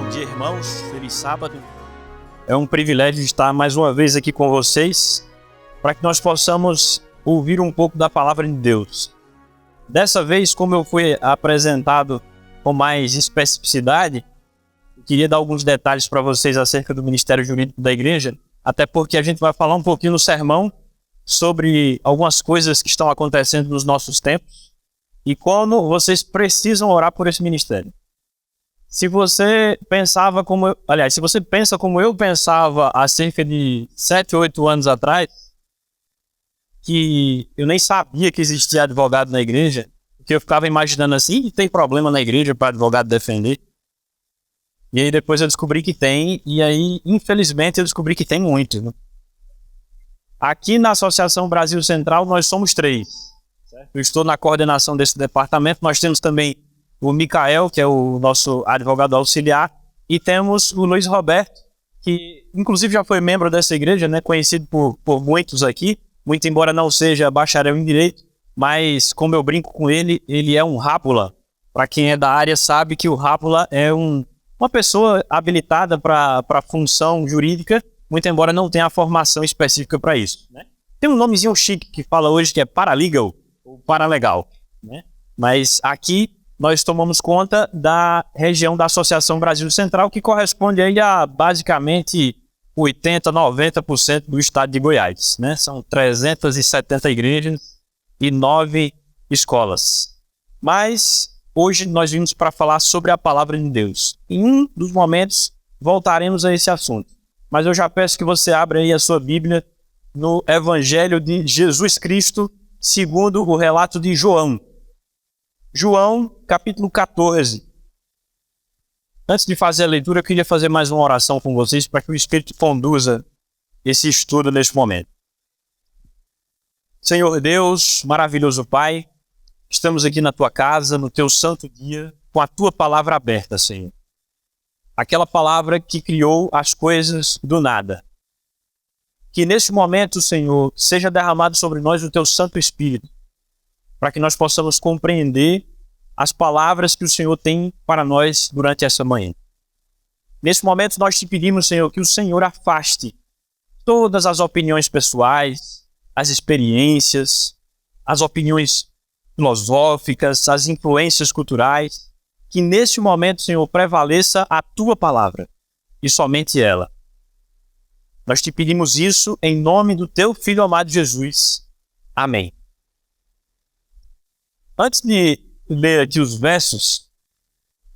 Bom dia, irmãos. Feliz sábado. É um privilégio estar mais uma vez aqui com vocês para que nós possamos ouvir um pouco da palavra de Deus. Dessa vez, como eu fui apresentado com mais especificidade, eu queria dar alguns detalhes para vocês acerca do Ministério Jurídico da Igreja, até porque a gente vai falar um pouquinho no sermão sobre algumas coisas que estão acontecendo nos nossos tempos e como vocês precisam orar por esse ministério. Se você pensava como eu, se você pensa como eu pensava há cerca de 7 ou 8 anos atrás, que eu nem sabia que existia advogado na igreja, porque eu ficava imaginando assim, tem problema na igreja para advogado defender. E aí depois eu descobri que tem, e aí infelizmente eu descobri que tem muito, né? Aqui na Associação Brasil Central nós somos 3. Certo? Eu estou na coordenação desse departamento, nós temos também o Micael, que é o nosso advogado auxiliar, e temos o Luiz Roberto, que inclusive já foi membro dessa igreja, né, conhecido por muitos aqui, muito embora não seja bacharel em Direito, mas como eu brinco com ele, ele é um rápula. Para quem é da área sabe que o rápula é uma pessoa habilitada para a função jurídica, muito embora não tenha a formação específica para isso, né? Tem um nomezinho chique que fala hoje que é paralegal, ou paralegal, né? Mas aqui nós tomamos conta da região da Associação Brasil Central, que corresponde aí a basicamente 80%, 90% do estado de Goiás, né? São 370 igrejas e 9 escolas. Mas hoje nós vimos para falar sobre a palavra de Deus. Em um dos momentos voltaremos a esse assunto. Mas eu já peço que você abra aí a sua Bíblia no Evangelho de Jesus Cristo, segundo o relato de João. João, capítulo 14. Antes de fazer a leitura, eu queria fazer mais uma oração com vocês para que o Espírito conduza esse estudo neste momento. Senhor Deus, maravilhoso Pai, estamos aqui na Tua casa, no Teu santo dia, com a Tua palavra aberta, Senhor. Aquela palavra que criou as coisas do nada. Que neste momento, Senhor, seja derramado sobre nós o Teu Santo Espírito, para que nós possamos compreender as palavras que o Senhor tem para nós durante essa manhã. Nesse momento nós te pedimos, Senhor, que o Senhor afaste todas as opiniões pessoais, as experiências, as opiniões filosóficas, as influências culturais, que neste momento, Senhor, prevaleça a Tua palavra e somente ela. Nós te pedimos isso em nome do Teu Filho amado Jesus. Amém. Antes de ler aqui os versos,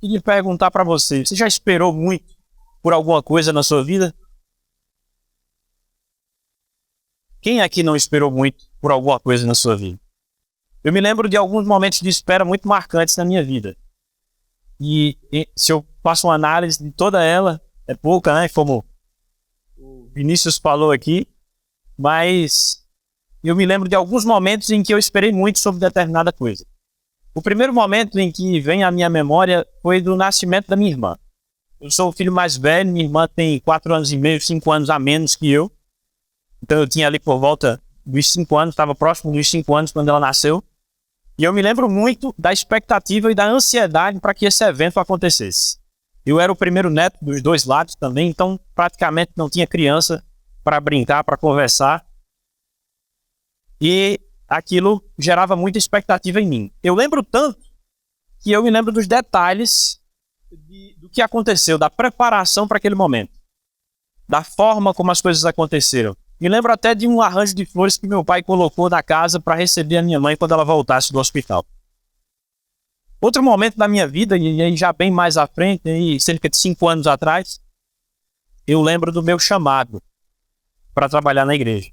queria perguntar para você já esperou muito por alguma coisa na sua vida? Quem aqui não esperou muito por alguma coisa na sua vida? Eu me lembro de alguns momentos de espera muito marcantes na minha vida. E se eu faço uma análise de toda ela, é pouca, né? Como o Vinícius falou aqui, mas eu me lembro de alguns momentos em que eu esperei muito sobre determinada coisa. O primeiro momento em que vem à minha memória foi do nascimento da minha irmã. Eu sou o filho mais velho, minha irmã tem 4 anos e meio, 5 anos a menos que eu. Então eu tinha ali por volta dos 5 anos, estava próximo dos 5 anos quando ela nasceu. E eu me lembro muito da expectativa e da ansiedade para que esse evento acontecesse. Eu era o primeiro neto dos 2 lados também, então praticamente não tinha criança para brincar, para conversar. E aquilo gerava muita expectativa em mim. Eu lembro tanto que eu me lembro dos detalhes do que aconteceu, da preparação para aquele momento, da forma como as coisas aconteceram. Me lembro até de um arranjo de flores que meu pai colocou na casa para receber a minha mãe quando ela voltasse do hospital. Outro momento da minha vida, e aí já bem mais à frente, aí cerca de 5 anos atrás, eu lembro do meu chamado para trabalhar na igreja.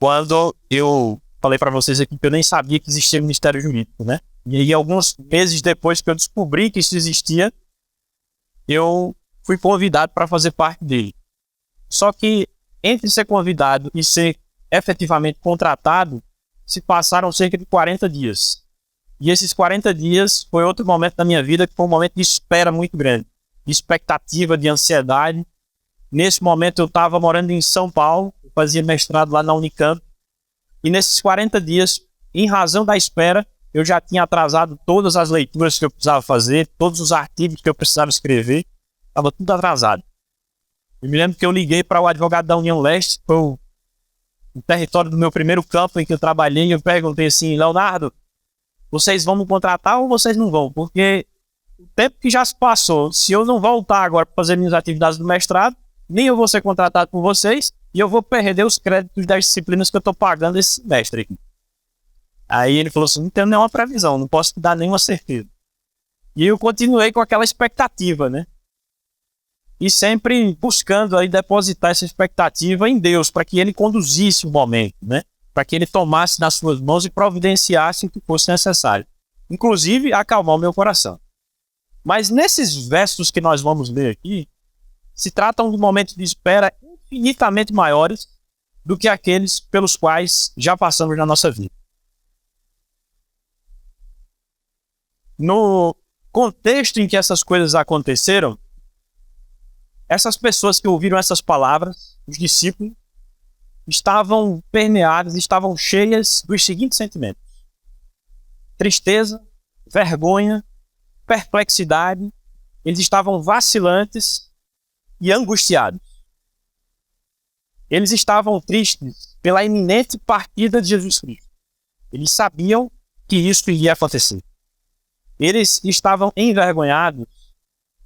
Quando eu falei para vocês aqui que eu nem sabia que existia Ministério Jurídico, né? E aí alguns meses depois que eu descobri que isso existia, eu fui convidado para fazer parte dele. Só que entre ser convidado e ser efetivamente contratado, se passaram cerca de 40 dias. E esses 40 dias foi outro momento da minha vida que foi um momento de espera muito grande, de expectativa, de ansiedade. Nesse momento eu estava morando em São Paulo, eu fazia mestrado lá na Unicamp, e nesses 40 dias, em razão da espera, eu já tinha atrasado todas as leituras que eu precisava fazer, todos os artigos que eu precisava escrever, Estava tudo atrasado. Eu me lembro que eu liguei para o advogado da União Leste, foi o território do meu primeiro campo em que eu trabalhei, e eu perguntei assim: Leonardo, vocês vão me contratar ou vocês não vão? Porque o tempo que já se passou, se eu não voltar agora para fazer minhas atividades do mestrado, nem eu vou ser contratado por vocês e eu vou perder os créditos das disciplinas que eu estou pagando esse semestre aqui. Aí ele falou assim: não tenho nenhuma previsão, não posso te dar nenhuma certeza. E eu continuei com aquela expectativa, né? E sempre buscando aí depositar essa expectativa em Deus, para que Ele conduzisse o momento, né? Para que Ele tomasse nas suas mãos e providenciasse o que fosse necessário. Inclusive, acalmar o meu coração. Mas nesses versos que nós vamos ler aqui, se tratam de momentos de espera infinitamente maiores do que aqueles pelos quais já passamos na nossa vida. No contexto em que essas coisas aconteceram, essas pessoas que ouviram essas palavras, os discípulos, estavam permeadas, estavam cheias dos seguintes sentimentos: tristeza, vergonha, perplexidade. Eles estavam vacilantes e angustiados. Eles estavam tristes pela iminente partida de Jesus Cristo. Eles sabiam que isso iria acontecer. Eles estavam envergonhados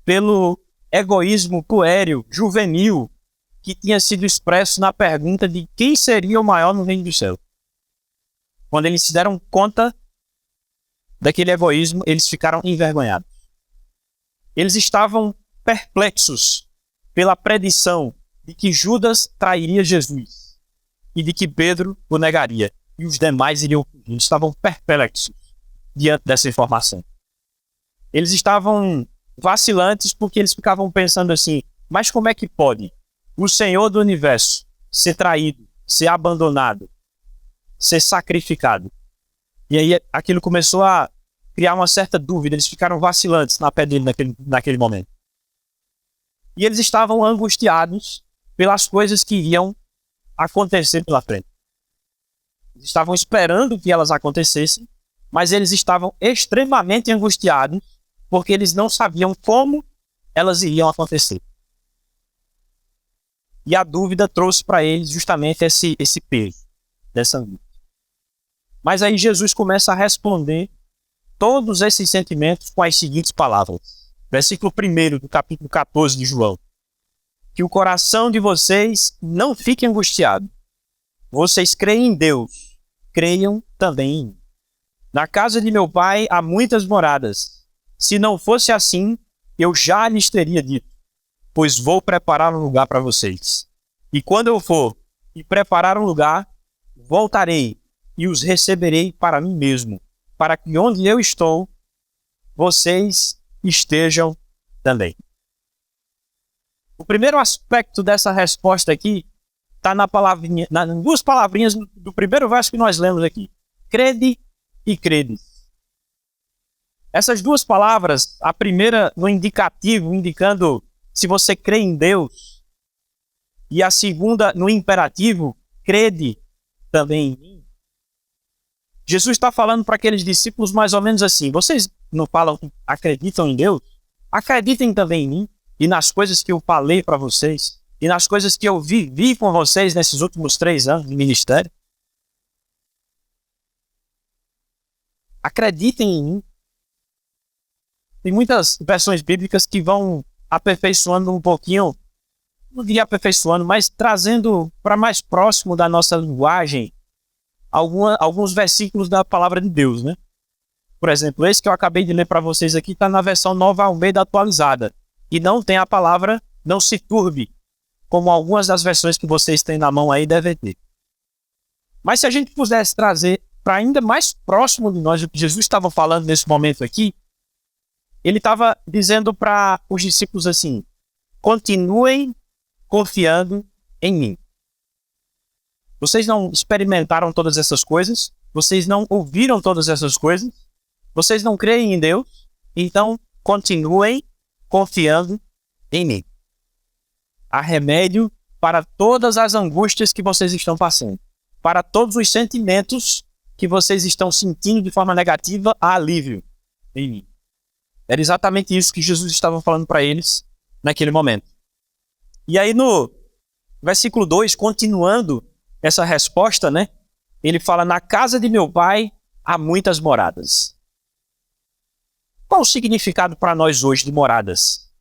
pelo egoísmo puéril, juvenil, que tinha sido expresso na pergunta de quem seria o maior no reino do céu. Quando eles se deram conta daquele egoísmo, eles ficaram envergonhados. Eles estavam perplexos pela predição de que Judas trairia Jesus e de que Pedro o negaria e os demais iriam fugir. Eles estavam perplexos diante dessa informação. Eles estavam vacilantes porque eles ficavam pensando assim: mas como é que pode o Senhor do Universo ser traído, ser abandonado, ser sacrificado? E aí aquilo começou a criar uma certa dúvida. Eles ficaram vacilantes na pé dele naquele momento. E eles estavam angustiados pelas coisas que iriam acontecer pela frente. Eles estavam esperando que elas acontecessem, mas eles estavam extremamente angustiados porque eles não sabiam como elas iriam acontecer. E a dúvida trouxe para eles justamente esse peso dessa angústia. Mas aí Jesus começa a responder todos esses sentimentos com as seguintes palavras. Versículo 1 do capítulo 14 de João: que o coração de vocês não fique angustiado. Vocês creem em Deus, creiam também em mim. Na casa de meu pai há muitas moradas. Se não fosse assim, eu já lhes teria dito, pois vou preparar um lugar para vocês. E quando eu for e preparar um lugar, voltarei e os receberei para mim mesmo, para que onde eu estou, vocês estejam também. O primeiro aspecto dessa resposta aqui está nas duas palavrinhas do primeiro verso que nós lemos aqui: crede e credes. Essas duas palavras, a primeira no indicativo, indicando se você crê em Deus, e a segunda no imperativo, crede também em mim. Jesus está falando para aqueles discípulos mais ou menos assim: vocês não falam que acreditam em Deus? Acreditem também em mim e nas coisas que eu falei para vocês e nas coisas que eu vivi com vocês nesses últimos 3 anos de ministério. Acreditem em mim. Tem muitas versões bíblicas que vão aperfeiçoando um pouquinho, não diria aperfeiçoando, mas trazendo para mais próximo da nossa linguagem alguns versículos da palavra de Deus, né? Por exemplo, esse que eu acabei de ler para vocês aqui está na versão Nova Almeida atualizada e não tem a palavra "não se turbe", como algumas das versões que vocês têm na mão aí devem ter. Mas se a gente pudesse trazer para ainda mais próximo de nós o que Jesus estava falando nesse momento aqui, ele estava dizendo para os discípulos assim: continuem confiando em mim. Vocês não experimentaram todas essas coisas, vocês não ouviram todas essas coisas, vocês não creem em Deus, então continuem confiando em mim. Há remédio para todas as angústias que vocês estão passando, para todos os sentimentos que vocês estão sentindo de forma negativa, há alívio em mim. Era exatamente isso que Jesus estava falando para eles naquele momento. E aí no versículo 2, continuando essa resposta, né? Ele fala, na casa de meu pai há muitas moradas. Qual o significado para nós hoje de moradas?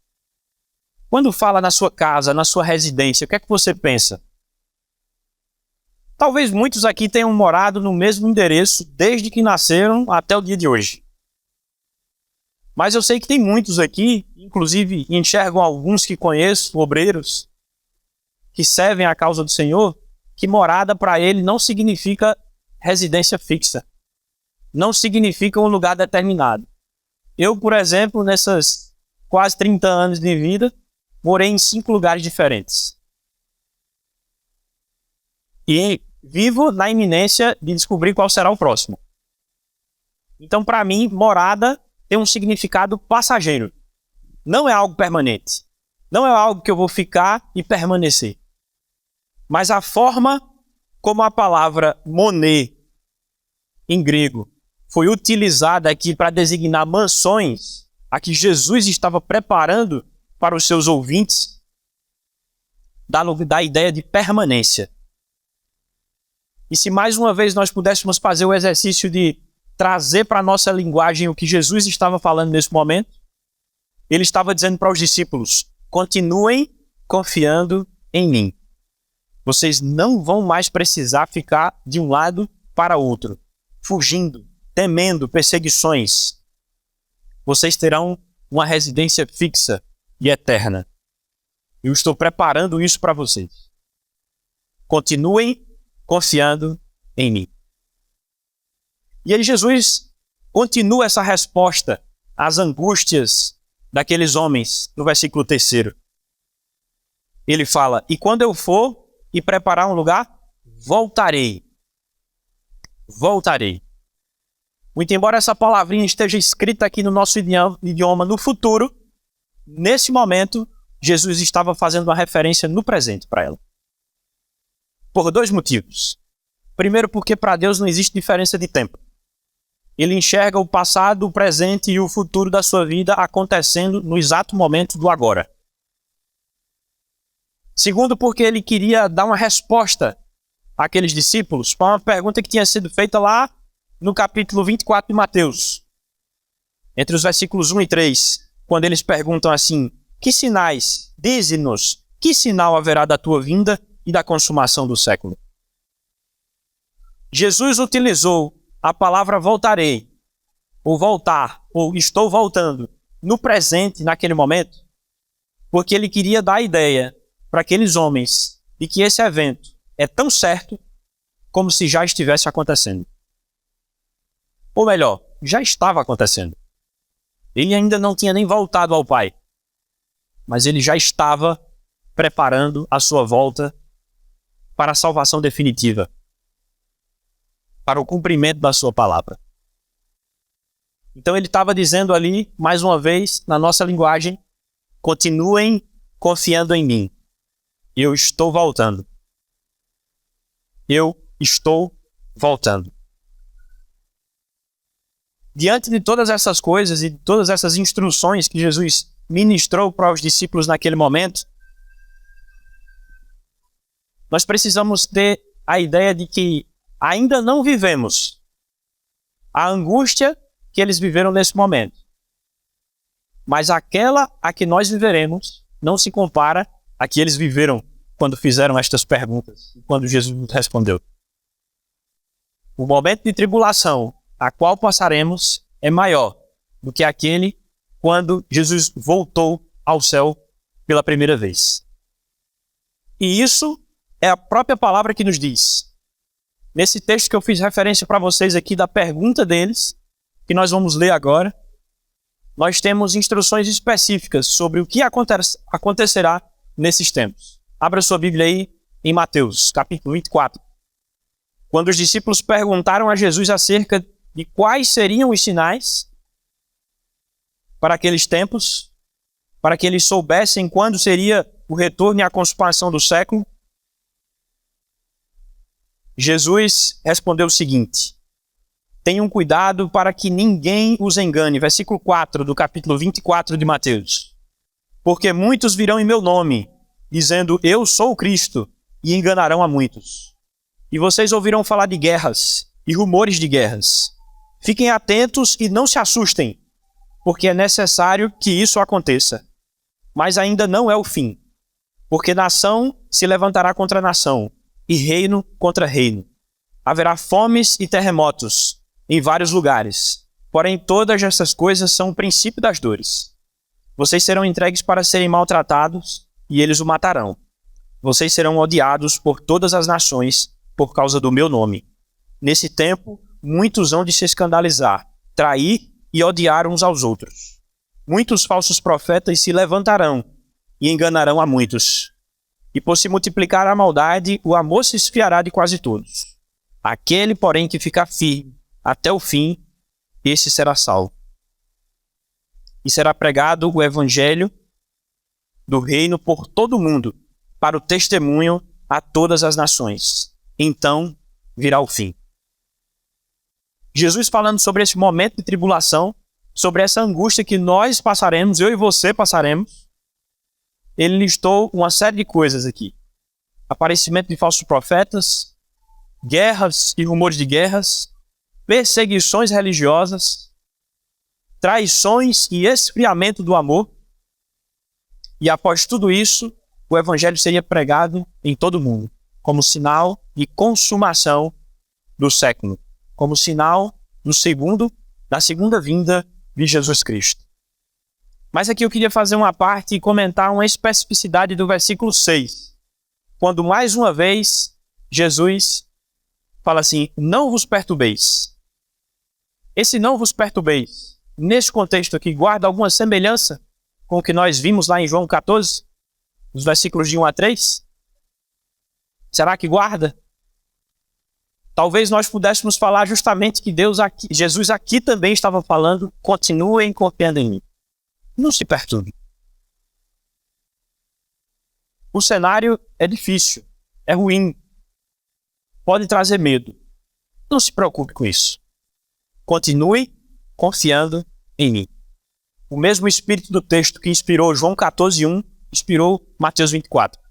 Quando fala na sua casa, na sua residência, o que é que você pensa? Talvez muitos aqui tenham morado no mesmo endereço desde que nasceram até o dia de hoje. Mas eu sei que tem muitos aqui, inclusive enxergam alguns que conheço, obreiros, que servem à causa do Senhor, que morada para ele não significa residência fixa. Não significa um lugar determinado. Eu, por exemplo, nessas quase 30 anos de vida, morei em 5 lugares diferentes. E vivo na iminência de descobrir qual será o próximo. Então, para mim, morada tem um significado passageiro. Não é algo permanente. Não é algo que eu vou ficar e permanecer. Mas a forma como a palavra moné, em grego, foi utilizada aqui para designar mansões a que Jesus estava preparando para os seus ouvintes, dá a ideia de permanência. E se mais uma vez nós pudéssemos fazer o exercício de trazer para a nossa linguagem o que Jesus estava falando nesse momento, ele estava dizendo para os discípulos, continuem confiando em mim. Vocês não vão mais precisar ficar de um lado para outro, fugindo, temendo perseguições. Vocês terão uma residência fixa e eterna. Eu estou preparando isso para vocês. Continuem confiando em mim. E aí Jesus continua essa resposta às angústias daqueles homens, no versículo 3. Ele fala, e quando eu for e preparar um lugar, voltarei. Voltarei. Muito embora essa palavrinha esteja escrita aqui no nosso idioma no futuro, nesse momento, Jesus estava fazendo uma referência no presente para ela. Por 2 motivos. Primeiro, porque para Deus não existe diferença de tempo. Ele enxerga o passado, o presente e o futuro da sua vida acontecendo no exato momento do agora. Segundo, porque ele queria dar uma resposta àqueles discípulos para uma pergunta que tinha sido feita lá no capítulo 24 de Mateus, entre os versículos 1 e 3, quando eles perguntam assim, que sinais, dize-nos, que sinal haverá da tua vinda e da consumação do século? Jesus utilizou a palavra voltarei, ou voltar, ou estou voltando, no presente, naquele momento, porque ele queria dar a ideia para aqueles homens de que esse evento é tão certo como se já estivesse acontecendo. Ou melhor, já estava acontecendo. Ele ainda não tinha nem voltado ao Pai, mas ele já estava preparando a sua volta para a salvação definitiva, para o cumprimento da sua palavra. Então ele estava dizendo ali, mais uma vez, na nossa linguagem, continuem confiando em mim. Eu estou voltando. Eu estou voltando. Diante de todas essas coisas e de todas essas instruções que Jesus ministrou para os discípulos naquele momento, nós precisamos ter a ideia de que ainda não vivemos a angústia que eles viveram nesse momento. Mas aquela a que nós viveremos não se compara a que eles viveram quando fizeram estas perguntas, quando Jesus respondeu. O momento de tribulação a qual passaremos é maior do que aquele quando Jesus voltou ao céu pela primeira vez. E isso é a própria palavra que nos diz. Nesse texto que eu fiz referência para vocês aqui da pergunta deles, que nós vamos ler agora, nós temos instruções específicas sobre o que acontecerá nesses tempos. Abra sua Bíblia aí em Mateus, capítulo 24. Quando os discípulos perguntaram a Jesus acerca de quais seriam os sinais para aqueles tempos, para que eles soubessem quando seria o retorno e a consumação do século, Jesus respondeu o seguinte: tenham cuidado para que ninguém os engane. Versículo 4 do capítulo 24 de Mateus. Porque muitos virão em meu nome, dizendo, eu sou o Cristo, e enganarão a muitos. E vocês ouvirão falar de guerras e rumores de guerras. Fiquem atentos e não se assustem, porque é necessário que isso aconteça. Mas ainda não é o fim, porque nação se levantará contra nação, e reino contra reino. Haverá fomes e terremotos em vários lugares, porém todas essas coisas são o princípio das dores. Vocês serão entregues para serem maltratados, e eles o matarão. Vocês serão odiados por todas as nações por causa do meu nome. Nesse tempo, muitos hão de se escandalizar, trair e odiar uns aos outros. Muitos falsos profetas se levantarão e enganarão a muitos. E por se multiplicar a maldade, o amor se esfriará de quase todos. Aquele, porém, que ficar firme até o fim, esse será salvo. E será pregado o evangelho do reino por todo o mundo, para o testemunho a todas as nações. Então virá o fim. Jesus falando sobre esse momento de tribulação, sobre essa angústia que nós passaremos, eu e você passaremos, ele listou uma série de coisas aqui. Aparecimento de falsos profetas, guerras e rumores de guerras, perseguições religiosas, traições e esfriamento do amor. E após tudo isso, o evangelho seria pregado em todo o mundo, como sinal de consumação do século, como sinal da segunda vinda de Jesus Cristo. Mas aqui eu queria fazer uma parte e comentar uma especificidade do versículo 6, quando mais uma vez Jesus fala assim, não vos perturbeis. Esse não vos perturbeis, nesse contexto aqui, guarda alguma semelhança com o que nós vimos lá em João 14, nos versículos de 1 a 3? Será que guarda? Talvez nós pudéssemos falar justamente que Jesus aqui também estava falando, continuem confiando em mim. Não se perturbe. O cenário é difícil, é ruim, pode trazer medo. Não se preocupe com isso. Continue confiando em mim. O mesmo espírito do texto que inspirou João 14:1, inspirou Mateus 24.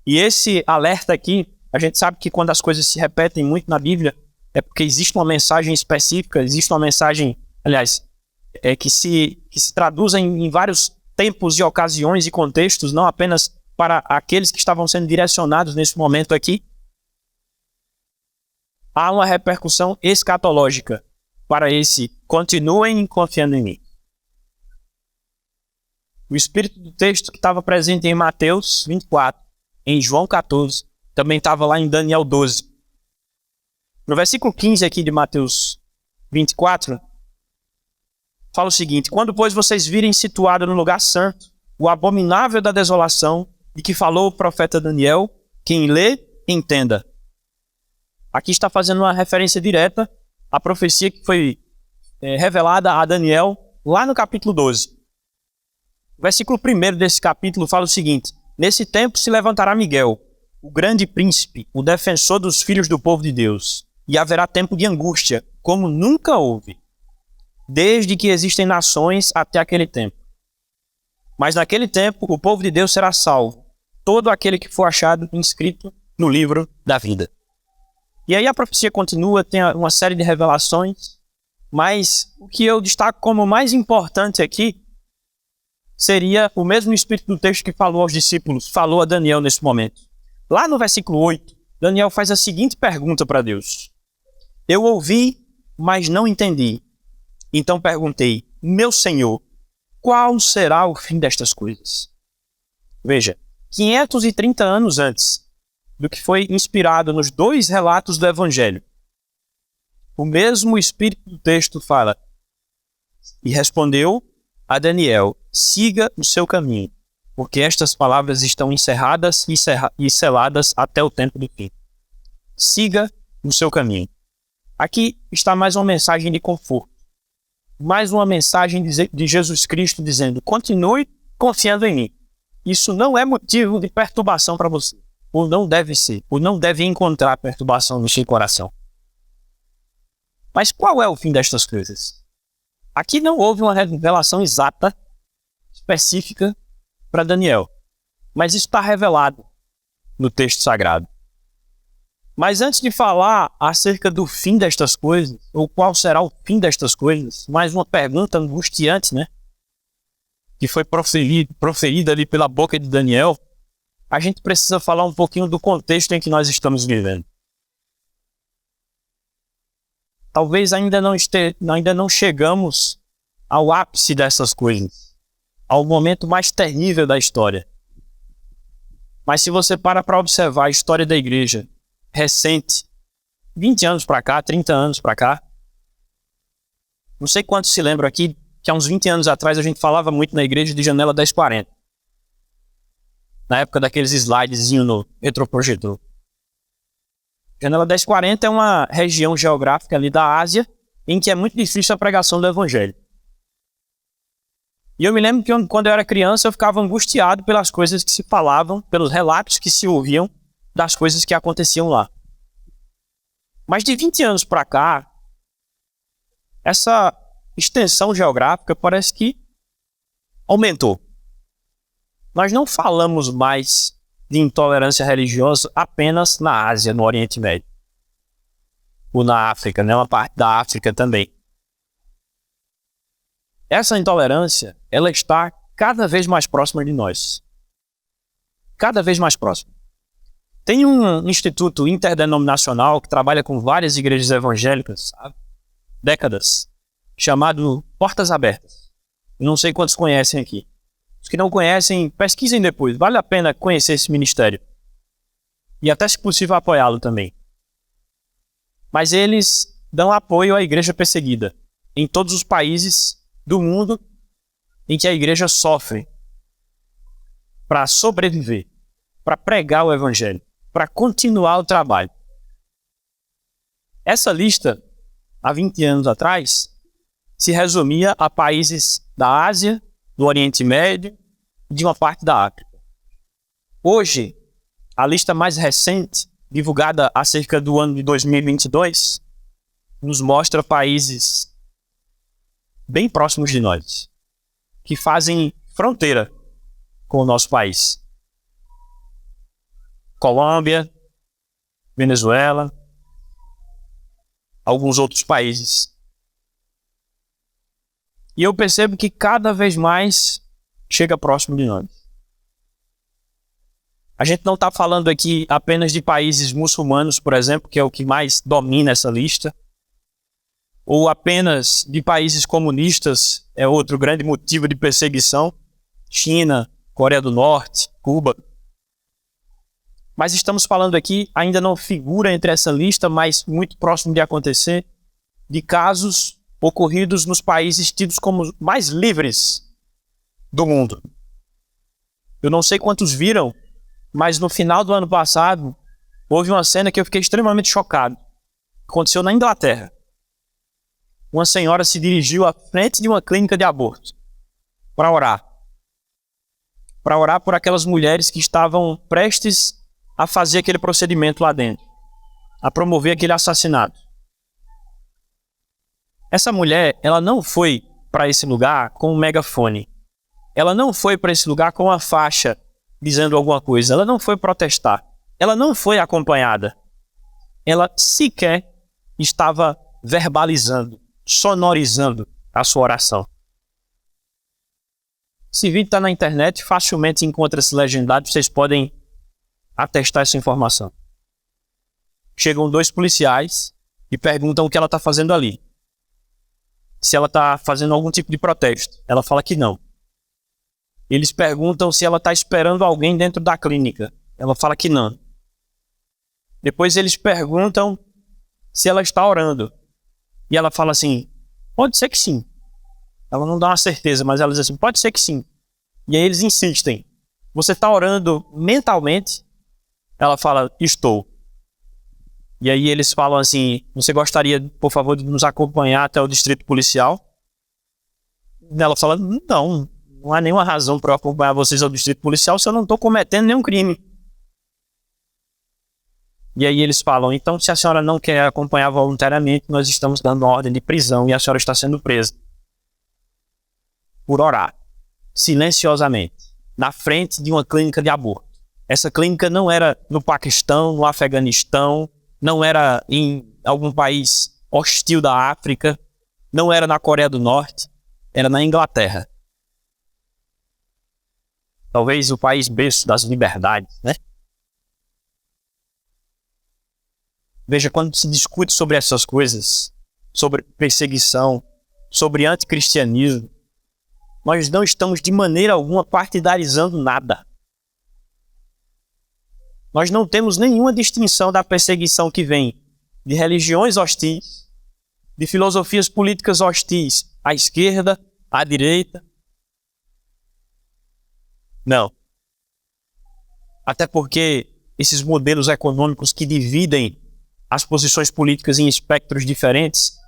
E esse alerta aqui, a gente sabe que quando as coisas se repetem muito na Bíblia, é porque existe uma mensagem específica, existe uma mensagem, aliás, que se traduz em vários tempos e ocasiões e contextos, não apenas para aqueles que estavam sendo direcionados nesse momento aqui. Há uma repercussão escatológica para esse continuem confiando em mim. O espírito do texto que estava presente em Mateus 24, em João 14, também estava lá em Daniel 12. No versículo 15 aqui de Mateus 24, fala o seguinte, quando, pois, vocês virem situado no lugar santo, o abominável da desolação, de que falou o profeta Daniel, quem lê, entenda. Aqui está fazendo uma referência direta à profecia que foi revelada a Daniel lá no capítulo 12. O versículo 1 desse capítulo fala o seguinte, nesse tempo se levantará Miguel, o grande príncipe, o defensor dos filhos do povo de Deus, e haverá tempo de angústia, como nunca houve, desde que existem nações até aquele tempo. Mas naquele tempo o povo de Deus será salvo, todo aquele que for achado inscrito no livro da vida. E aí a profecia continua, tem uma série de revelações, mas o que eu destaco como mais importante aqui seria o mesmo espírito do texto que falou aos discípulos, falou a Daniel nesse momento. Lá no versículo 8, Daniel faz a seguinte pergunta para Deus. Eu ouvi, mas não entendi. Então perguntei, meu Senhor, qual será o fim destas coisas? Veja, 530 anos antes do que foi inspirado nos dois relatos do Evangelho, o mesmo espírito do texto fala, e respondeu a Daniel, siga o seu caminho, porque estas palavras estão encerradas e seladas até o tempo do fim. Siga o seu caminho. Aqui está mais uma mensagem de conforto. Mais uma mensagem de Jesus Cristo dizendo, continue confiando em mim. Isso não é motivo de perturbação para você. Ou não deve ser. Ou não deve encontrar perturbação no seu coração. Mas qual é o fim destas coisas? Aqui não houve uma revelação exata, específica para Daniel, mas isso está revelado no texto sagrado. Mas antes de falar acerca do fim destas coisas, ou qual será o fim destas coisas, mais uma pergunta angustiante, né? Que foi proferida ali pela boca de Daniel, a gente precisa falar um pouquinho do contexto em que nós estamos vivendo. Talvez ainda não chegamos ao ápice dessas coisas, ao momento mais terrível da história. Mas se você para observar a história da igreja recente, 20 anos para cá, 30 anos para cá, não sei quantos se lembram aqui que há uns 20 anos atrás a gente falava muito na igreja de janela 1040. Na época daqueles slidezinhos no retroprojetor. Janela 1040 é uma região geográfica ali da Ásia em que é muito difícil a pregação do evangelho. E eu me lembro que quando eu era criança eu ficava angustiado pelas coisas que se falavam, pelos relatos que se ouviam das coisas que aconteciam lá. Mas de 20 anos para cá, essa extensão geográfica parece que aumentou. Nós não falamos mais de intolerância religiosa apenas na Ásia, no Oriente Médio. Ou na África, né? Uma parte da África também. Essa intolerância, ela está cada vez mais próxima de nós. Cada vez mais próxima. Tem um instituto interdenominacional que trabalha com várias igrejas evangélicas há décadas, chamado Portas Abertas. Eu não sei quantos conhecem aqui. Os que não conhecem, pesquisem depois. Vale a pena conhecer esse ministério. E até, se possível, apoiá-lo também. Mas eles dão apoio à igreja perseguida em todos os países do mundo em que a igreja sofre para sobreviver, para pregar o evangelho, para continuar o trabalho. Essa lista, há 20 anos atrás, se resumia a países da Ásia, do Oriente Médio e de uma parte da África. Hoje, a lista mais recente, divulgada acerca do ano de 2022, nos mostra países bem próximos de nós, que fazem fronteira com o nosso país. Colômbia, Venezuela, alguns outros países. E eu percebo que cada vez mais chega próximo de nós. A gente não está falando aqui apenas de países muçulmanos, por exemplo, que é o que mais domina essa lista, ou apenas de países comunistas, é outro grande motivo de perseguição, China, Coreia do Norte, Cuba. Mas estamos falando aqui, ainda não figura entre essa lista, mas muito próximo de acontecer, de casos ocorridos nos países tidos como os mais livres do mundo. Eu não sei quantos viram, mas no final do ano passado, houve uma cena que eu fiquei extremamente chocado. Aconteceu na Inglaterra. Uma senhora se dirigiu à frente de uma clínica de aborto para orar. Para orar por aquelas mulheres que estavam prestes a fazer aquele procedimento lá dentro, a promover aquele assassinato. Essa mulher, ela não foi para esse lugar com um megafone. Ela não foi para esse lugar com uma faixa dizendo alguma coisa. Ela não foi protestar. Ela não foi acompanhada. Ela sequer estava verbalizando, sonorizando a sua oração. Esse vídeo está na internet, facilmente encontra-se legendado, vocês podem atestar essa informação. Chegam 2 policiais e perguntam o que ela está fazendo ali. Se ela está fazendo algum tipo de protesto. Ela fala que não. Eles perguntam se ela está esperando alguém dentro da clínica. Ela fala que não. Depois eles perguntam se ela está orando. E ela fala assim, pode ser que sim. Ela não dá uma certeza, mas ela diz assim, pode ser que sim. E aí eles insistem. Você está orando mentalmente? Ela fala, estou. E aí eles falam assim, você gostaria, por favor, de nos acompanhar até o distrito policial? E ela fala, não há nenhuma razão para eu acompanhar vocês ao distrito policial se eu não estou cometendo nenhum crime. E aí eles falam, então se a senhora não quer acompanhar voluntariamente, nós estamos dando ordem de prisão e a senhora está sendo presa. por orar, silenciosamente, na frente de uma clínica de aborto. Essa clínica não era no Paquistão, no Afeganistão, não era em algum país hostil da África, não era na Coreia do Norte, era na Inglaterra. Talvez o país berço das liberdades, né? Veja, quando se discute sobre essas coisas, sobre perseguição, sobre anticristianismo, nós não estamos de maneira alguma partidarizando nada. Nós não temos nenhuma distinção da perseguição que vem de religiões hostis, de filosofias políticas hostis à esquerda, à direita. Não. Até porque esses modelos econômicos que dividem as posições políticas em espectros diferentes,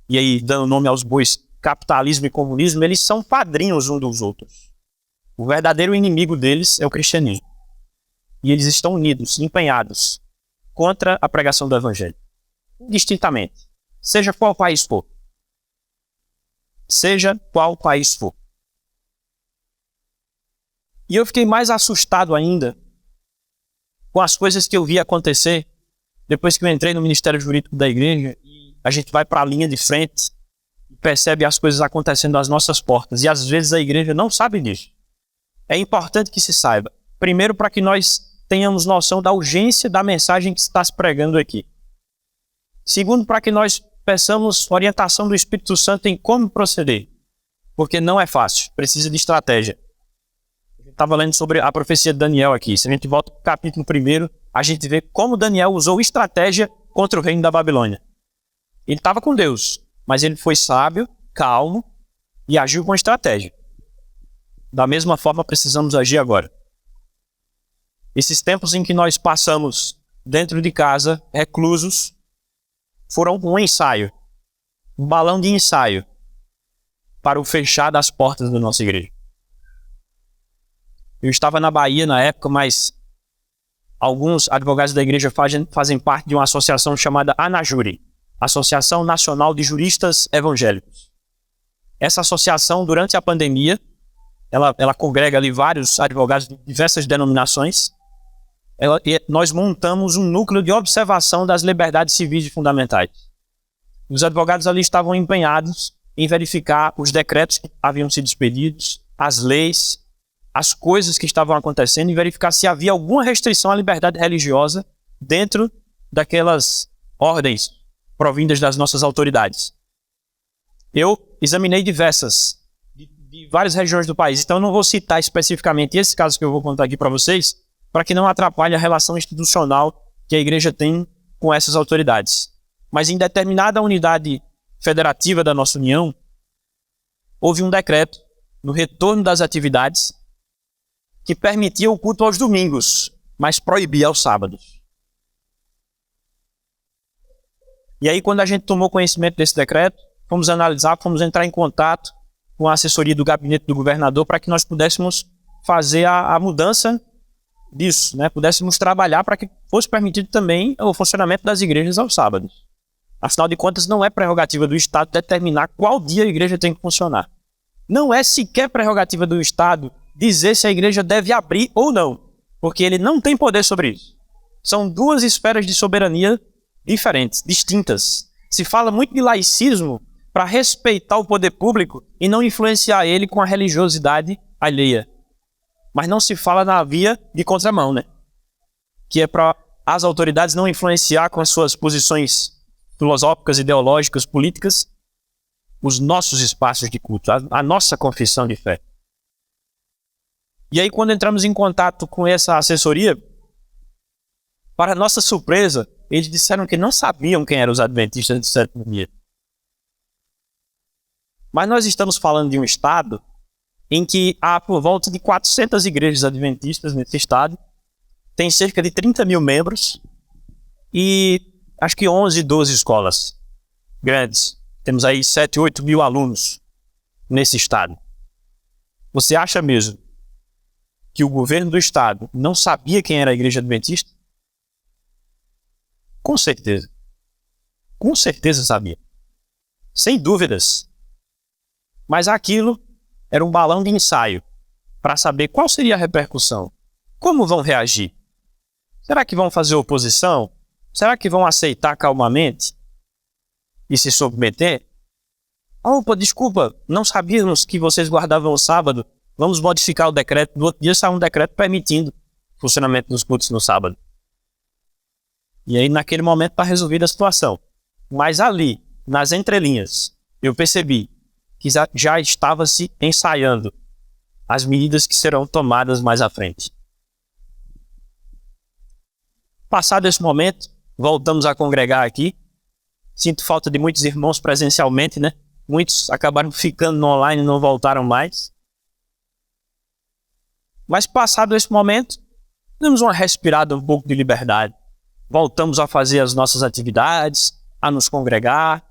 e aí dando nome aos bois, capitalismo e comunismo, eles são padrinhos uns dos outros. O verdadeiro inimigo deles é o cristianismo. E eles estão unidos, empenhados contra a pregação do evangelho. Indistintamente. Seja qual país for. Seja qual país for. E eu fiquei mais assustado ainda com as coisas que eu vi acontecer depois que eu entrei no Ministério Jurídico da Igreja e a gente vai para a linha de frente e percebe as coisas acontecendo às nossas portas. E às vezes a igreja não sabe disso. É importante que se saiba. Primeiro, para que nós tenhamos noção da urgência da mensagem que está se pregando aqui. Segundo, para que nós peçamos orientação do Espírito Santo em como proceder. Porque não é fácil, precisa de estratégia. Eu estava lendo sobre a profecia de Daniel aqui. Se a gente volta para o capítulo 1, a gente vê como Daniel usou estratégia contra o reino da Babilônia. Ele estava com Deus, mas ele foi sábio, calmo e agiu com estratégia. Da mesma forma, precisamos agir agora. Esses tempos em que nós passamos dentro de casa, reclusos, foram um ensaio, um balão de ensaio para o fechar das portas da nossa igreja. Eu estava na Bahia na época, mas alguns advogados da igreja fazem parte de uma associação chamada ANAJURI, Associação Nacional de Juristas Evangélicos. Essa associação, durante a pandemia, ela congrega ali vários advogados de diversas denominações. Nós montamos um núcleo de observação das liberdades civis e fundamentais. Os advogados ali estavam empenhados em verificar os decretos que haviam sido expedidos, as leis, as coisas que estavam acontecendo e verificar se havia alguma restrição à liberdade religiosa dentro daquelas ordens provindas das nossas autoridades. Eu examinei diversas, de várias regiões do país, então eu não vou citar especificamente esse caso que eu vou contar aqui para vocês, para que não atrapalhe a relação institucional que a igreja tem com essas autoridades. Mas em determinada unidade federativa da nossa União, houve um decreto no retorno das atividades que permitia o culto aos domingos, mas proibia aos sábados. E aí, quando a gente tomou conhecimento desse decreto, fomos analisar, fomos entrar em contato com a assessoria do gabinete do governador para que nós pudéssemos fazer a mudança disso, né? Pudéssemos trabalhar para que fosse permitido também o funcionamento das igrejas aos sábados. Afinal de contas, não é prerrogativa do Estado determinar qual dia a igreja tem que funcionar. Não é sequer prerrogativa do Estado dizer se a igreja deve abrir ou não, porque ele não tem poder sobre isso. São duas esferas de soberania diferentes, distintas. Se fala muito de laicismo para respeitar o poder público e não influenciar ele com a religiosidade alheia. Mas não se fala na via de contramão, né? Que é para as autoridades não influenciar com as suas posições filosóficas, ideológicas, políticas, os nossos espaços de culto, a nossa confissão de fé. E aí, quando entramos em contato com essa assessoria, para nossa surpresa, eles disseram que não sabiam quem eram os adventistas do sétimo dia. Mas nós estamos falando de um estado em que há por volta de 400 igrejas adventistas nesse estado, tem cerca de 30 mil membros e acho que 11, 12 escolas grandes. Temos aí 7, 8 mil alunos nesse estado. Você acha mesmo que o governo do estado não sabia quem era a igreja adventista? Com certeza. Com certeza sabia. Sem dúvidas. Mas aquilo era um balão de ensaio para saber qual seria a repercussão. Como vão reagir? Será que vão fazer oposição? Será que vão aceitar calmamente e se submeter? Opa, desculpa, não sabíamos que vocês guardavam o sábado. Vamos modificar o decreto. No outro dia sai um decreto permitindo o funcionamento dos cultos no sábado. E aí, naquele momento, está resolvida a situação. Mas ali, nas entrelinhas, eu percebi que já estava se ensaiando as medidas que serão tomadas mais à frente. Passado esse momento, voltamos a congregar aqui. Sinto falta de muitos irmãos presencialmente, né? Muitos acabaram ficando no online e não voltaram mais. Mas passado esse momento, demos uma respirada um pouco de liberdade. Voltamos a fazer as nossas atividades, a nos congregar,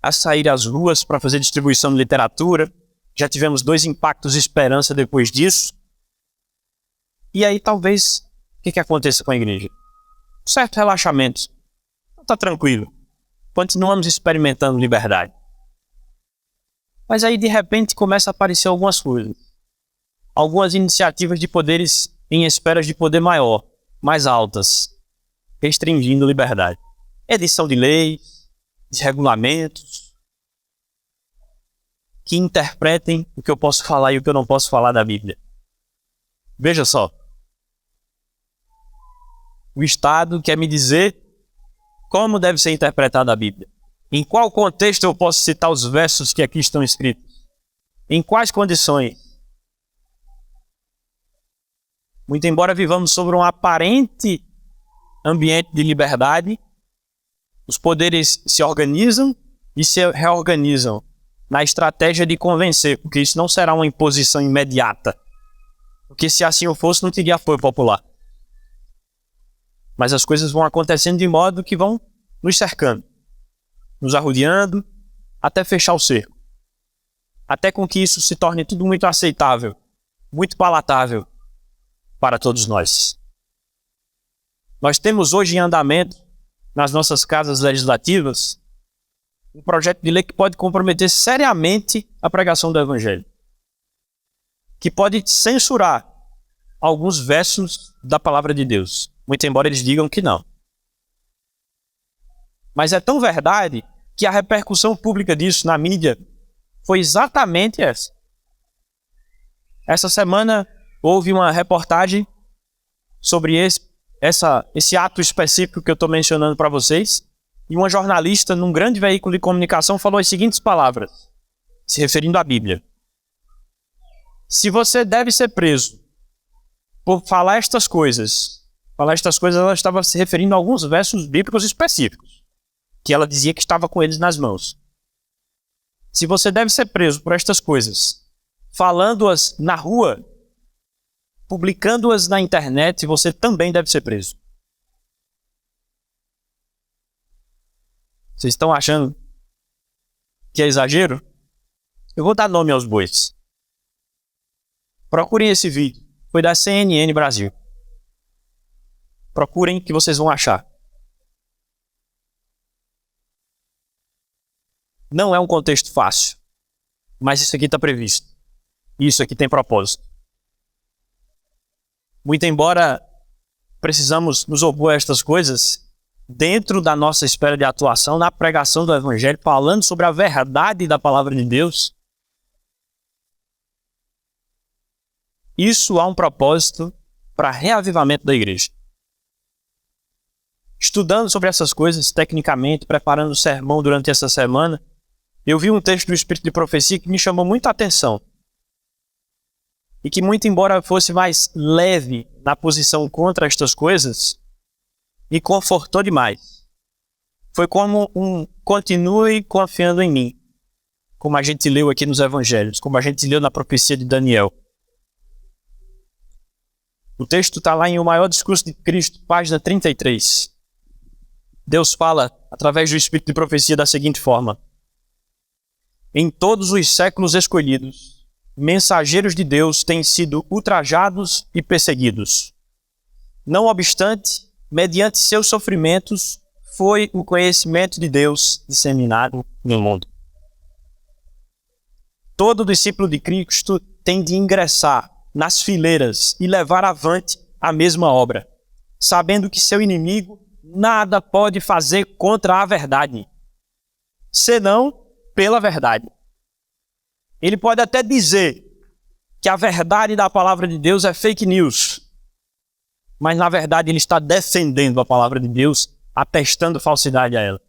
a sair às ruas para fazer distribuição de literatura. Já tivemos 2 impactos de esperança depois disso. E aí talvez, o que aconteça com a igreja? Um certo relaxamento. Está tranquilo. Continuamos experimentando liberdade. Mas aí, de repente, começa a aparecer algumas coisas. Algumas iniciativas de poderes em esferas de poder maior, mais altas, restringindo liberdade. Edição de leis, de regulamentos, que interpretem o que eu posso falar e o que eu não posso falar da Bíblia. Veja só. O Estado quer me dizer como deve ser interpretada a Bíblia. Em qual contexto eu posso citar os versos que aqui estão escritos? Em quais condições? Muito embora vivamos sobre um aparente ambiente de liberdade, os poderes se organizam e se reorganizam na estratégia de convencer, porque isso não será uma imposição imediata. Porque se assim o fosse, não teria apoio popular. Mas as coisas vão acontecendo de modo que vão nos cercando, nos arrodeando, até fechar o cerco. Até com que isso se torne tudo muito aceitável, muito palatável para todos nós. Nós temos hoje em andamento, nas nossas casas legislativas, um projeto de lei que pode comprometer seriamente a pregação do Evangelho. Que pode censurar alguns versos da palavra de Deus, muito embora eles digam que não. Mas é tão verdade que a repercussão pública disso na mídia foi exatamente essa. Essa semana houve uma reportagem sobre esse ato específico que eu estou mencionando para vocês, e uma jornalista num grande veículo de comunicação falou as seguintes palavras, se referindo à Bíblia. Se você deve ser preso por falar estas coisas, ela estava se referindo a alguns versos bíblicos específicos, que ela dizia que estava com eles nas mãos. Se você deve ser preso por estas coisas, falando-as na rua, publicando-as na internet, você também deve ser preso. Vocês estão achando que é exagero? Eu vou dar nome aos bois. Procurem esse vídeo. Foi da CNN Brasil. Procurem que vocês vão achar. Não é um contexto fácil, mas isso aqui está previsto. Isso aqui tem propósito. Muito embora precisamos nos opor a estas coisas, dentro da nossa esfera de atuação, na pregação do Evangelho, falando sobre a verdade da palavra de Deus, isso há um propósito para reavivamento da igreja. Estudando sobre essas coisas tecnicamente, preparando o sermão durante essa semana, eu vi um texto do Espírito de Profecia que me chamou muita atenção. E que, muito embora fosse mais leve na posição contra estas coisas, me confortou demais. Foi como continue confiando em mim, como a gente leu aqui nos Evangelhos, como a gente leu na profecia de Daniel. O texto está lá em O Maior Discurso de Cristo, página 33. Deus fala, através do Espírito de Profecia, da seguinte forma: em todos os séculos escolhidos, mensageiros de Deus têm sido ultrajados e perseguidos. Não obstante, mediante seus sofrimentos, foi o conhecimento de Deus disseminado no mundo. Todo discípulo de Cristo tem de ingressar nas fileiras e levar avante a mesma obra, sabendo que seu inimigo nada pode fazer contra a verdade, senão pela verdade. Ele pode até dizer que a verdade da palavra de Deus é fake news, mas na verdade ele está defendendo a palavra de Deus, atestando falsidade a ela.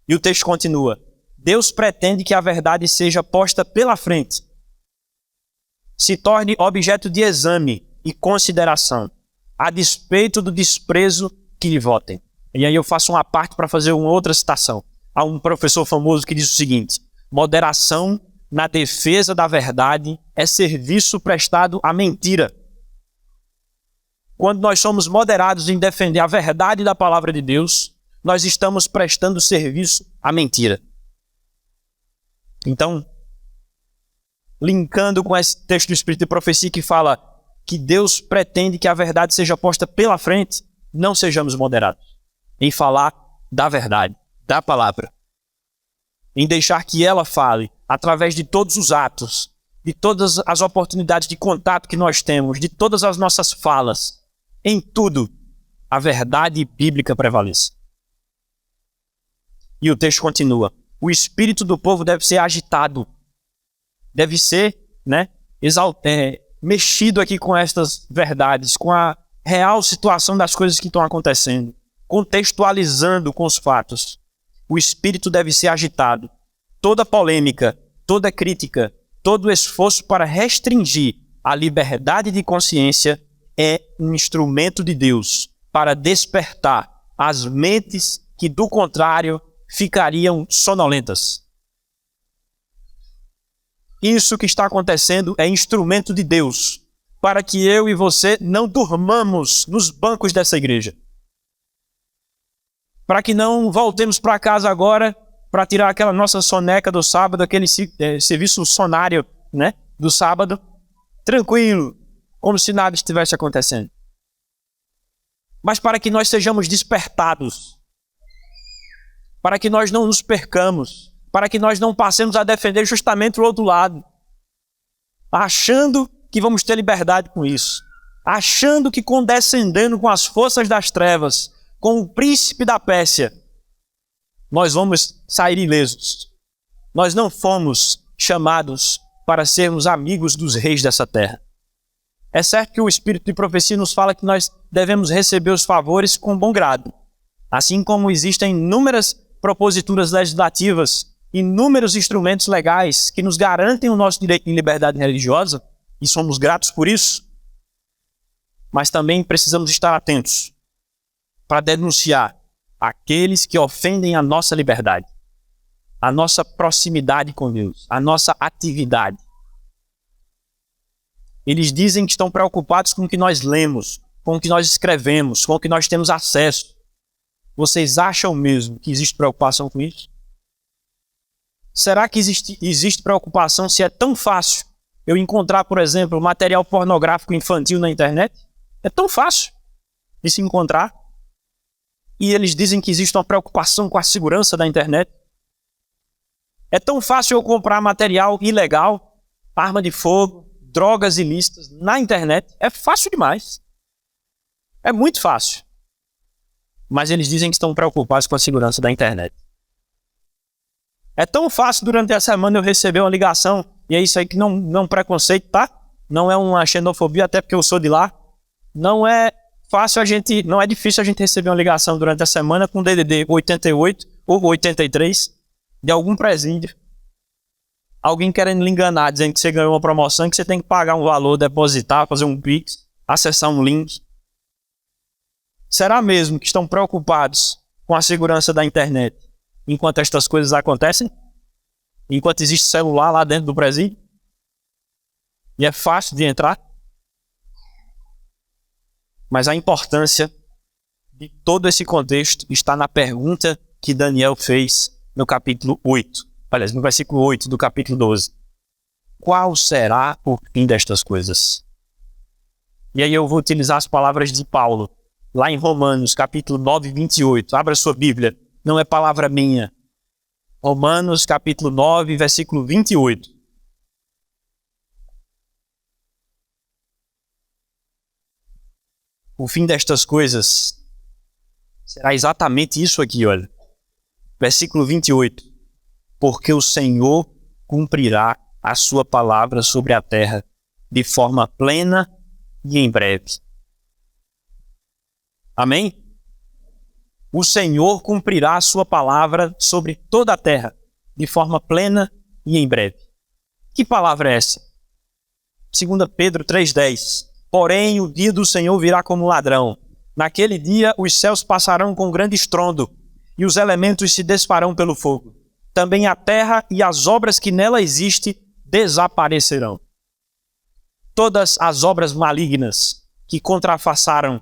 E o texto continua: Deus pretende que a verdade seja posta pela frente, se torne objeto de exame e consideração, a despeito do desprezo que lhe votem. E aí eu faço uma parte para fazer uma outra citação. Há um professor famoso que diz o seguinte: moderação na defesa da verdade é serviço prestado à mentira. Quando nós somos moderados em defender a verdade da palavra de Deus, nós estamos prestando serviço à mentira. Então, linkando com esse texto do Espírito de Profecia que fala que Deus pretende que a verdade seja posta pela frente, não sejamos moderados em falar da verdade, da palavra, em deixar que ela fale através de todos os atos, de todas as oportunidades de contato que nós temos, de todas as nossas falas. Em tudo, a verdade bíblica prevalece. E o texto continua: o espírito do povo deve ser agitado, deve ser, mexido aqui com estas verdades, com a real situação das coisas que estão acontecendo, contextualizando com os fatos. O espírito deve ser agitado. Toda polêmica, toda crítica, todo esforço para restringir a liberdade de consciência é um instrumento de Deus para despertar as mentes que, do contrário, ficariam sonolentas. Isso que está acontecendo é instrumento de Deus para que eu e você não durmamos nos bancos dessa igreja. Para que não voltemos para casa agora para tirar aquela nossa soneca do sábado, aquele serviço sonário, do sábado, tranquilo, como se nada estivesse acontecendo. Mas para que nós sejamos despertados, para que nós não nos percamos, para que nós não passemos a defender justamente o outro lado, achando que vamos ter liberdade com isso, achando que condescendendo com as forças das trevas, com o príncipe da Pérsia, nós vamos sair ilesos. Nós não fomos chamados para sermos amigos dos reis dessa terra. É certo que o Espírito de Profecia nos fala que nós devemos receber os favores com bom grado, assim como existem inúmeras proposituras legislativas, inúmeros instrumentos legais que nos garantem o nosso direito de liberdade religiosa, e somos gratos por isso, mas também precisamos estar atentos para denunciar aqueles que ofendem a nossa liberdade, a nossa proximidade com Deus, a nossa atividade. Eles dizem que estão preocupados com o que nós lemos, com o que nós escrevemos, com o que nós temos acesso. Vocês acham mesmo que existe preocupação com isso? Será que existe preocupação se é tão fácil eu encontrar, por exemplo, material pornográfico infantil na internet? É tão fácil de se encontrar. E eles dizem que existe uma preocupação com a segurança da internet. É tão fácil eu comprar material ilegal, arma de fogo, drogas ilícitas na internet. É fácil demais. É muito fácil. Mas eles dizem que estão preocupados com a segurança da internet. É tão fácil durante a semana eu receber uma ligação, e é isso aí que não é um preconceito, tá? Não é uma xenofobia, até porque eu sou de lá. Não é difícil a gente receber uma ligação durante a semana com DDD 88 ou 83 de algum presídio. Alguém querendo lhe enganar, dizendo que você ganhou uma promoção, que você tem que pagar um valor, depositar, fazer um Pix, acessar um link. Será mesmo que estão preocupados com a segurança da internet enquanto estas coisas acontecem? Enquanto existe celular lá dentro do presídio? E é fácil de entrar? Mas a importância de todo esse contexto está na pergunta que Daniel fez no capítulo 8. Aliás, no versículo 8 do capítulo 12. Qual será o fim destas coisas? E aí eu vou utilizar as palavras de Paulo, lá em Romanos, capítulo 9, 28. Abra sua Bíblia. Não é palavra minha. Romanos capítulo 9, versículo 28. O fim destas coisas será exatamente isso aqui, olha. Versículo 28. Porque o Senhor cumprirá a sua palavra sobre a terra de forma plena e em breve. Amém? O Senhor cumprirá a sua palavra sobre toda a terra de forma plena e em breve. Que palavra é essa? 2 Pedro 3,10. Porém, o dia do Senhor virá como ladrão. Naquele dia, os céus passarão com grande estrondo, e os elementos se desfarão pelo fogo. Também a terra e as obras que nela existem desaparecerão. Todas as obras malignas que contrafaçaram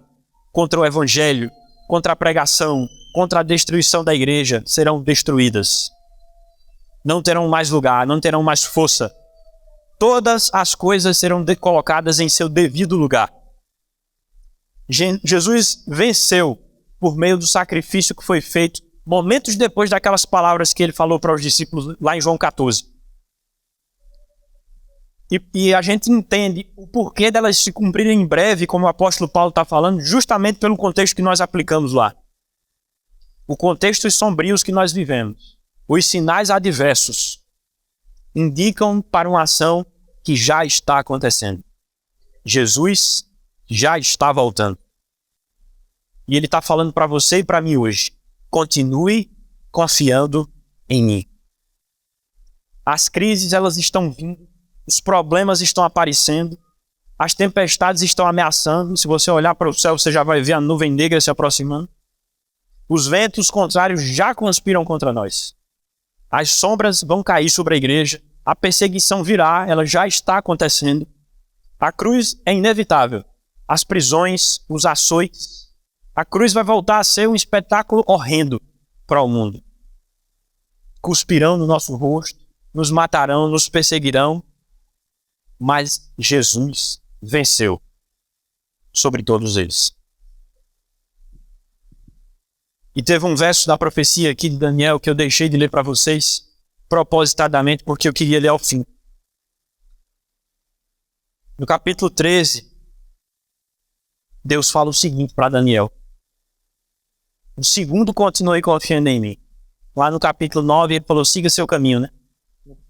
contra o Evangelho, contra a pregação, contra a destruição da igreja, serão destruídas. Não terão mais lugar, não terão mais força. Todas as coisas serão colocadas em seu devido lugar. Jesus venceu por meio do sacrifício que foi feito momentos depois daquelas palavras que ele falou para os discípulos lá em João 14. E a gente entende o porquê delas se cumprirem em breve, como o apóstolo Paulo está falando, justamente pelo contexto que nós aplicamos lá. O contexto sombrios que nós vivemos. Os sinais adversos indicam para uma ação que já está acontecendo. Jesus já está voltando. E ele está falando para você e para mim hoje. Continue confiando em mim. As crises, elas estão vindo. Os problemas estão aparecendo. As tempestades estão ameaçando. Se você olhar para o céu, você já vai ver a nuvem negra se aproximando. Os ventos contrários já conspiram contra nós. As sombras vão cair sobre a igreja. A perseguição virá, ela já está acontecendo. A cruz é inevitável. As prisões, os açoites. A cruz vai voltar a ser um espetáculo horrendo para o mundo. Cuspirão no nosso rosto, nos matarão, nos perseguirão. Mas Jesus venceu sobre todos eles. E teve um verso da profecia aqui de Daniel que eu deixei de ler para vocês, propositadamente, porque eu queria ler ao fim. No capítulo 13, Deus fala o seguinte para Daniel. O segundo continue confiando em mim. Lá no capítulo 9, ele falou, siga seu caminho, né?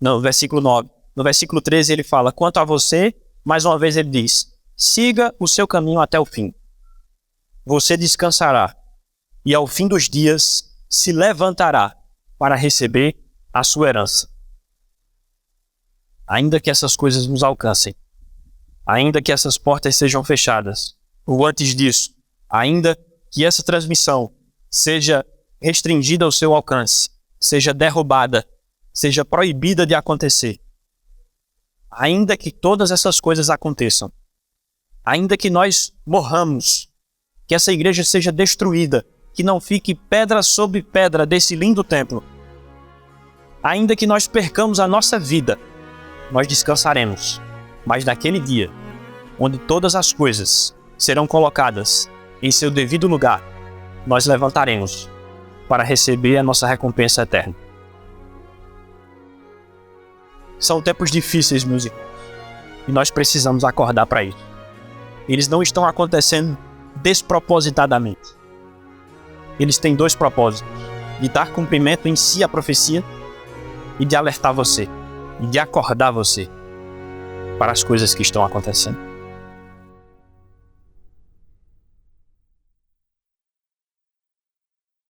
No versículo 9. No versículo 13, ele fala, quanto a você, mais uma vez ele diz, siga o seu caminho até o fim. Você descansará, e ao fim dos dias se levantará para receber a sua herança. Ainda que essas coisas nos alcancem, ainda que essas portas sejam fechadas, ou antes disso, ainda que essa transmissão seja restringida ao seu alcance, seja derrubada, seja proibida de acontecer, ainda que todas essas coisas aconteçam, ainda que nós morramos, que essa igreja seja destruída, que não fique pedra sobre pedra desse lindo templo, ainda que nós percamos a nossa vida, nós descansaremos. Mas naquele dia, onde todas as coisas serão colocadas em seu devido lugar, nós levantaremos para receber a nossa recompensa eterna. São tempos difíceis, meus irmãos, e nós precisamos acordar para isso. Eles não estão acontecendo despropositadamente. Eles têm dois propósitos: de dar cumprimento em si à profecia e de alertar você, e de acordar você para as coisas que estão acontecendo.